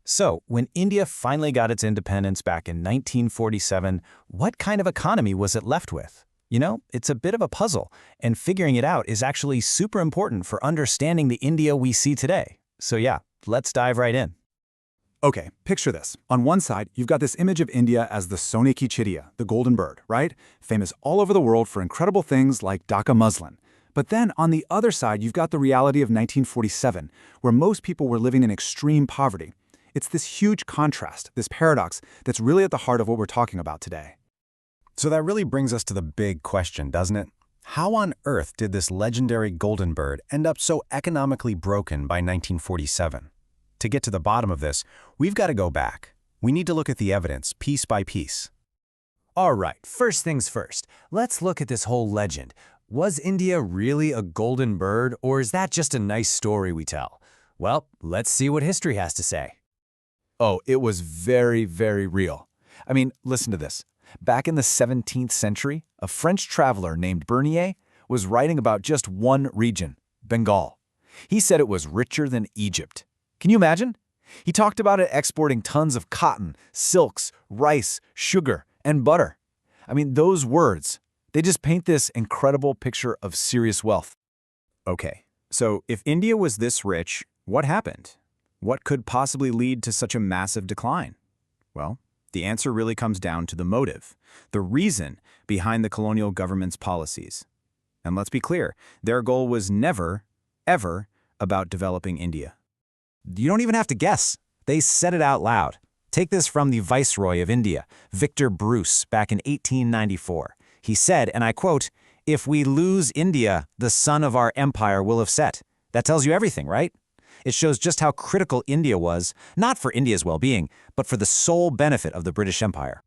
So, when India finally got its independence back in 1947, what kind of economy was it left with? You know, it's a bit of a puzzle, and figuring it out is actually super important for understanding the India we see today. So yeah, let's dive right in. Okay, picture this. On one side, you've got this image of India as the Sone Ki Chidiya, the golden bird, right? Famous all over the world for incredible things like Dhaka Muslin. But then on the other side, you've got the reality of 1947, where most people were living in extreme poverty. It's this huge contrast, this paradox, that's really at the heart of what we're talking about today. So that really brings us to the big question, doesn't it? How on earth did this legendary golden bird end up so economically broken by 1947? To get to the bottom of this, we've got to go back. We need to look at the evidence, piece by piece. All right, first things first. Let's look at this whole legend. Was India really a golden bird, or is that just a nice story we tell? Well, let's see what history has to say. Oh, it was very, very real. I mean, listen to this. Back in the 17th century, a French traveler named Bernier was writing about just one region, Bengal. He said it was richer than Egypt. Can you imagine? He talked about it exporting tons of cotton, silks, rice, sugar, and butter. I mean, those words, they just paint this incredible picture of serious wealth. Okay, so if India was this rich, what happened? What could possibly lead to such a massive decline? Well, the answer really comes down to the motive, the reason behind the colonial government's policies. And let's be clear, their goal was never, ever about developing India. You don't even have to guess. They said it out loud. Take this from the Viceroy of India, Victor Bruce, back in 1894. He said, and I quote, "If we lose India, the sun of our empire will have set." That tells you everything, right? It shows just how critical India was, not for India's well-being, but for the sole benefit of the British Empire.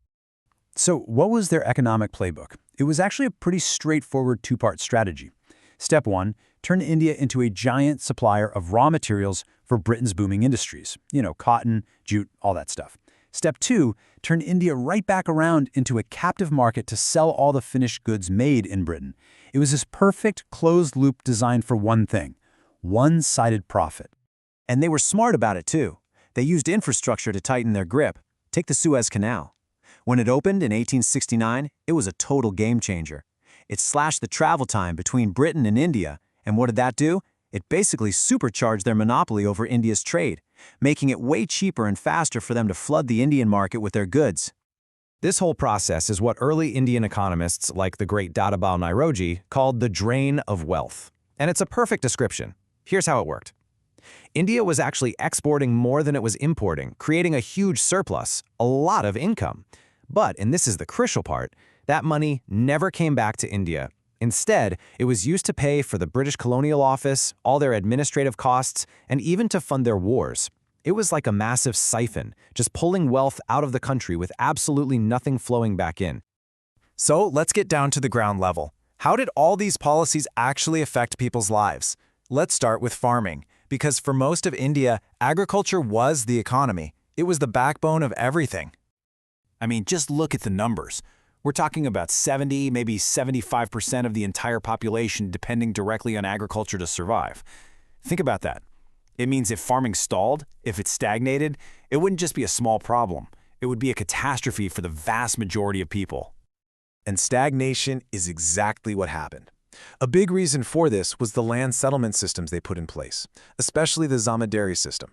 So what was their economic playbook? It was actually a pretty straightforward two-part strategy. Step one, turn India into a giant supplier of raw materials for Britain's booming industries. You know, cotton, jute, all that stuff. Step two, turn India right back around into a captive market to sell all the finished goods made in Britain. It was this perfect closed loop designed for one thing, one-sided profit. And they were smart about it too. They used infrastructure to tighten their grip. Take the Suez Canal. When it opened in 1869, it was a total game changer. It slashed the travel time between Britain and India, and what did that do? It basically supercharged their monopoly over India's trade, making it way cheaper and faster for them to flood the Indian market with their goods. This whole process is what early Indian economists like the great Dadabhai Naoroji called the drain of wealth. And it's a perfect description. Here's how it worked. India was actually exporting more than it was importing, creating a huge surplus, a lot of income. But, and this is the crucial part, that money never came back to India. Instead, it was used to pay for the British Colonial Office, all their administrative costs, and even to fund their wars. It was like a massive siphon, just pulling wealth out of the country with absolutely nothing flowing back in. So let's get down to the ground level. How did all these policies actually affect people's lives? Let's start with farming. Because for most of India, agriculture was the economy. It was the backbone of everything. I mean, just look at the numbers. We're talking about 70, maybe 75% of the entire population depending directly on agriculture to survive. Think about that. It means if farming stalled, if it stagnated, it wouldn't just be a small problem. It would be a catastrophe for the vast majority of people. And stagnation is exactly what happened. A big reason for this was the land settlement systems they put in place, especially the Zamindari system.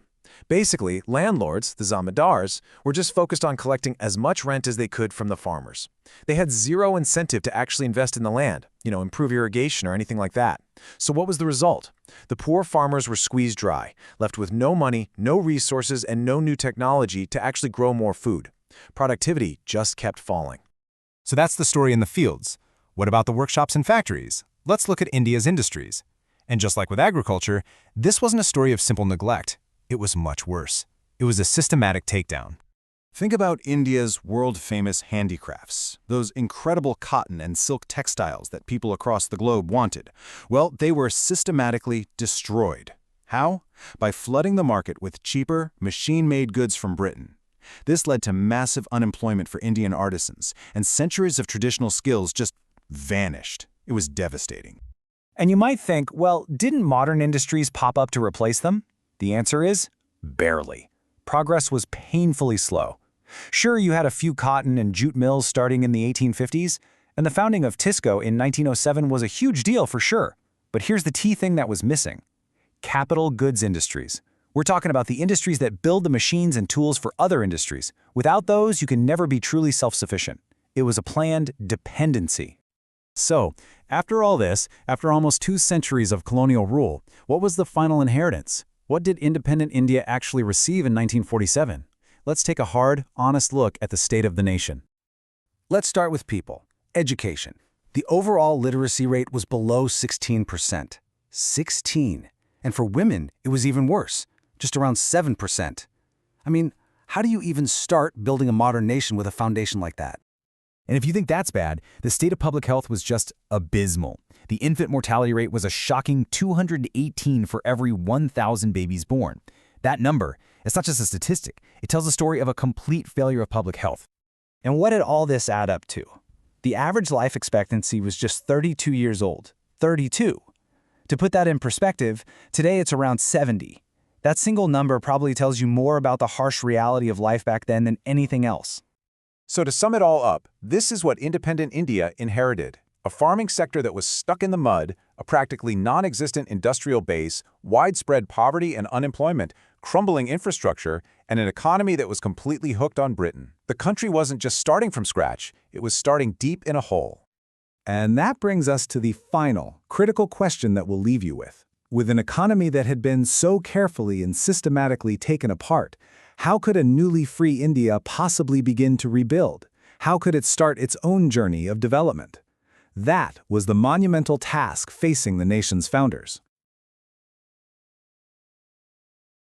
Basically, landlords, the zamindars, were just focused on collecting as much rent as they could from the farmers. They had zero incentive to actually invest in the land, improve irrigation or anything like that. So what was the result? The poor farmers were squeezed dry, left with no money, no resources, and no new technology to actually grow more food. Productivity just kept falling. So that's the story in the fields. What about the workshops and factories? Let's look at India's industries. And just like with agriculture, this wasn't a story of simple neglect. It was much worse. It was a systematic takedown. Think about India's world-famous handicrafts, those incredible cotton and silk textiles that people across the globe wanted. Well, they were systematically destroyed. How? By flooding the market with cheaper, machine-made goods from Britain. This led to massive unemployment for Indian artisans, and centuries of traditional skills just vanished. It was devastating. And you might think, well, didn't modern industries pop up to replace them? The answer is, barely. progress was painfully slow. Sure, you had a few cotton and jute mills starting in the 1850s, and the founding of TISCO in 1907 was a huge deal for sure. But here's the key thing that was missing: capital goods industries. We're talking about the industries that build the machines and tools for other industries. Without those, you can never be truly self-sufficient. It was a planned dependency. So, after all this, after almost 2 centuries of colonial rule, what was the final inheritance? What did independent India actually receive in 1947? Let's take a hard, honest look at the state of the nation. Let's start with people. Education. The overall literacy rate was below 16%. 16. And for women, it was even worse, just around 7%. I mean, how do you even start building a modern nation with a foundation like that? And if you think that's bad, the state of public health was just abysmal. The infant mortality rate was a shocking 218 for every 1,000 babies born. That number, it's not just a statistic, it tells a story of a complete failure of public health. And what did all this add up to? The average life expectancy was just 32 years old. 32. To put that in perspective, today it's around 70. That single number probably tells you more about the harsh reality of life back then than anything else. So to sum it all up, this is what independent India inherited: a farming sector that was stuck in the mud, a practically non-existent industrial base, widespread poverty and unemployment, crumbling infrastructure, and an economy that was completely hooked on Britain. The country wasn't just starting from scratch, it was starting deep in a hole. And that brings us to the final, critical question that we'll leave you with. With an economy that had been so carefully and systematically taken apart, how could a newly free India possibly begin to rebuild? How could it start its own journey of development? That was the monumental task facing the nation's founders.